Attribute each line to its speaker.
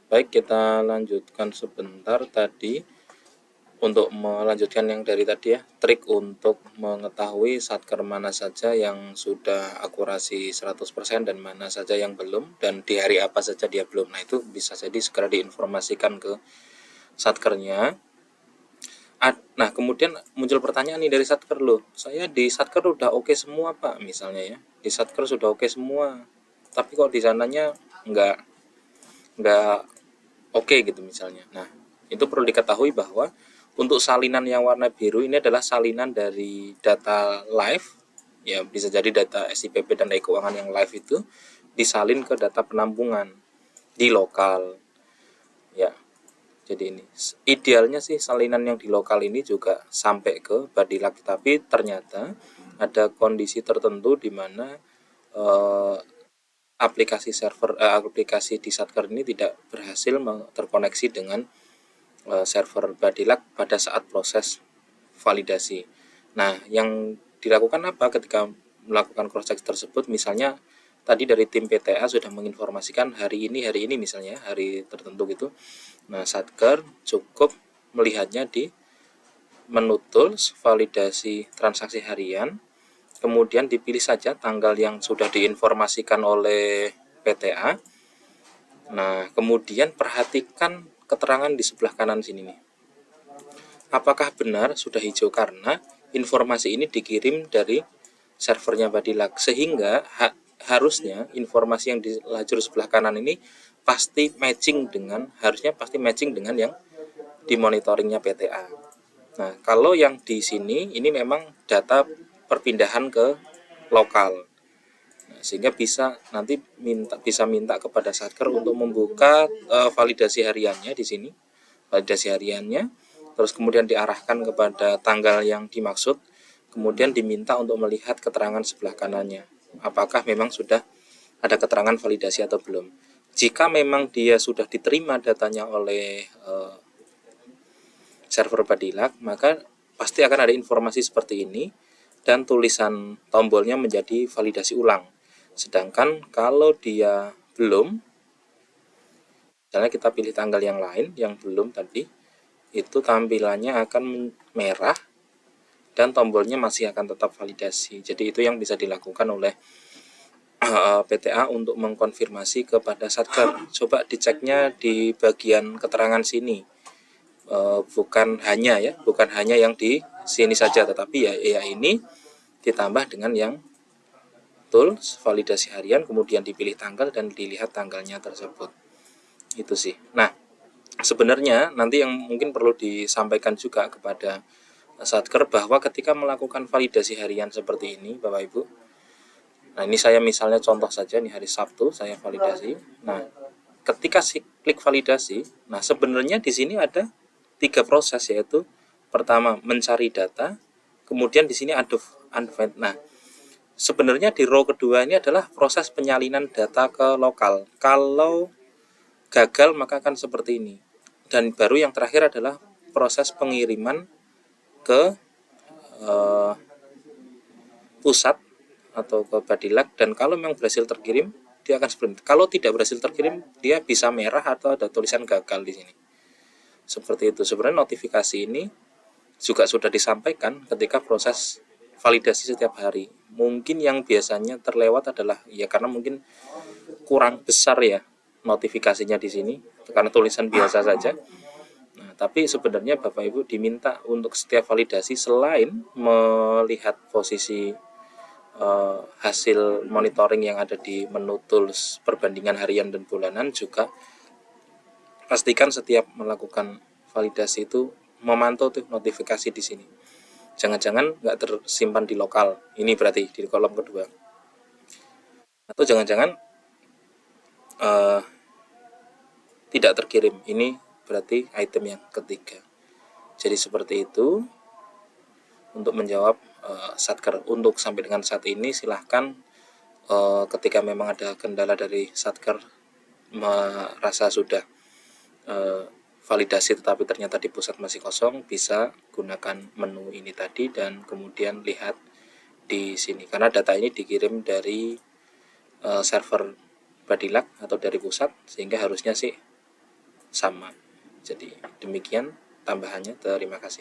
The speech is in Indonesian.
Speaker 1: Baik, kita lanjutkan sebentar tadi untuk melanjutkan yang dari tadi ya, trik untuk mengetahui satker mana saja yang sudah akurasi 100% dan mana saja yang belum, dan di hari apa saja dia belum. Nah, itu bisa jadi segera diinformasikan ke satkernya. Nah, kemudian muncul pertanyaan nih dari satker, loh, saya di satker udah oke semua Pak, misalnya ya, di satker sudah oke semua, tapi kok di sananya nggak oke gitu misalnya. Nah, itu perlu diketahui bahwa untuk salinan yang warna biru ini adalah salinan dari data live, ya bisa jadi data SIPP dan e-keuangan yang live itu disalin ke data penampungan di lokal. Ya, jadi ini idealnya sih salinan yang di lokal ini juga sampai ke Badilak, tapi ternyata ada kondisi tertentu di mana eh, aplikasi di Satker ini tidak berhasil terkoneksi dengan server Badilak pada saat proses validasi. Nah, yang dilakukan apa ketika melakukan cross check tersebut? Misalnya tadi dari tim PTA sudah menginformasikan hari ini misalnya hari tertentu gitu. Nah, Satker cukup melihatnya di menu tools validasi transaksi harian, kemudian dipilih saja tanggal yang sudah diinformasikan oleh PTA. Nah, kemudian perhatikan keterangan di sebelah kanan sini nih. Apakah benar sudah hijau? Karena informasi ini dikirim dari servernya Badilak, sehingga harusnya informasi yang di lajur sebelah kanan ini harusnya pasti matching dengan yang dimonitoringnya PTA. Nah, kalau yang di sini ini memang data perpindahan ke lokal. Nah, sehingga bisa minta kepada Satker untuk membuka validasi hariannya di sini. Validasi hariannya, terus kemudian diarahkan kepada tanggal yang dimaksud, kemudian diminta untuk melihat keterangan sebelah kanannya. Apakah memang sudah ada keterangan validasi atau belum. Jika memang dia sudah diterima datanya oleh server Badilak, maka pasti akan ada informasi seperti ini dan tulisan tombolnya menjadi validasi ulang. Sedangkan kalau dia belum, misalnya kita pilih tanggal yang lain yang belum tadi, itu tampilannya akan merah dan tombolnya masih akan tetap validasi. Jadi itu yang bisa dilakukan oleh PTA untuk mengkonfirmasi kepada Satker. Coba diceknya di bagian keterangan sini. Bukan hanya yang di sini saja, tetapi ya ini ditambah dengan yang tools validasi harian, kemudian dipilih tanggal dan dilihat tanggalnya tersebut. Itu sih. Nah, sebenarnya nanti yang mungkin perlu disampaikan juga kepada Satker bahwa ketika melakukan validasi harian seperti ini Bapak Ibu, nah ini saya misalnya contoh saja, nih hari Sabtu saya validasi. Nah, ketika klik validasi, nah sebenarnya di sini ada 3 proses, yaitu pertama mencari data, kemudian di sini unfound. Nah, sebenarnya di row kedua ini adalah proses penyalinan data ke lokal. Kalau gagal maka akan seperti ini. Dan baru yang terakhir adalah proses pengiriman ke pusat atau ke Badilak, dan kalau memang berhasil terkirim dia akan seperti itu. Kalau tidak berhasil terkirim dia bisa merah atau ada tulisan gagal di sini. Seperti itu. Sebenarnya notifikasi ini juga sudah disampaikan ketika proses validasi setiap hari. Mungkin yang biasanya terlewat adalah ya karena mungkin kurang besar ya notifikasinya di sini karena tulisan biasa saja. Nah, tapi sebenarnya Bapak Ibu diminta untuk setiap validasi selain melihat posisi hasil monitoring yang ada di menu tools perbandingan harian dan bulanan, juga pastikan setiap melakukan validasi itu memantau tuh notifikasi di sini. Jangan-jangan nggak tersimpan di lokal. Ini berarti di kolom kedua. Atau jangan-jangan tidak terkirim. Ini berarti item yang ketiga. Jadi seperti itu untuk menjawab Satker. Untuk sampai dengan saat ini silahkan ketika memang ada kendala dari Satker merasa sudah validasi tetapi ternyata di pusat masih kosong, bisa gunakan menu ini tadi dan kemudian lihat di sini, karena data ini dikirim dari server badilag atau dari pusat, sehingga harusnya sih sama. Jadi demikian tambahannya, terima kasih.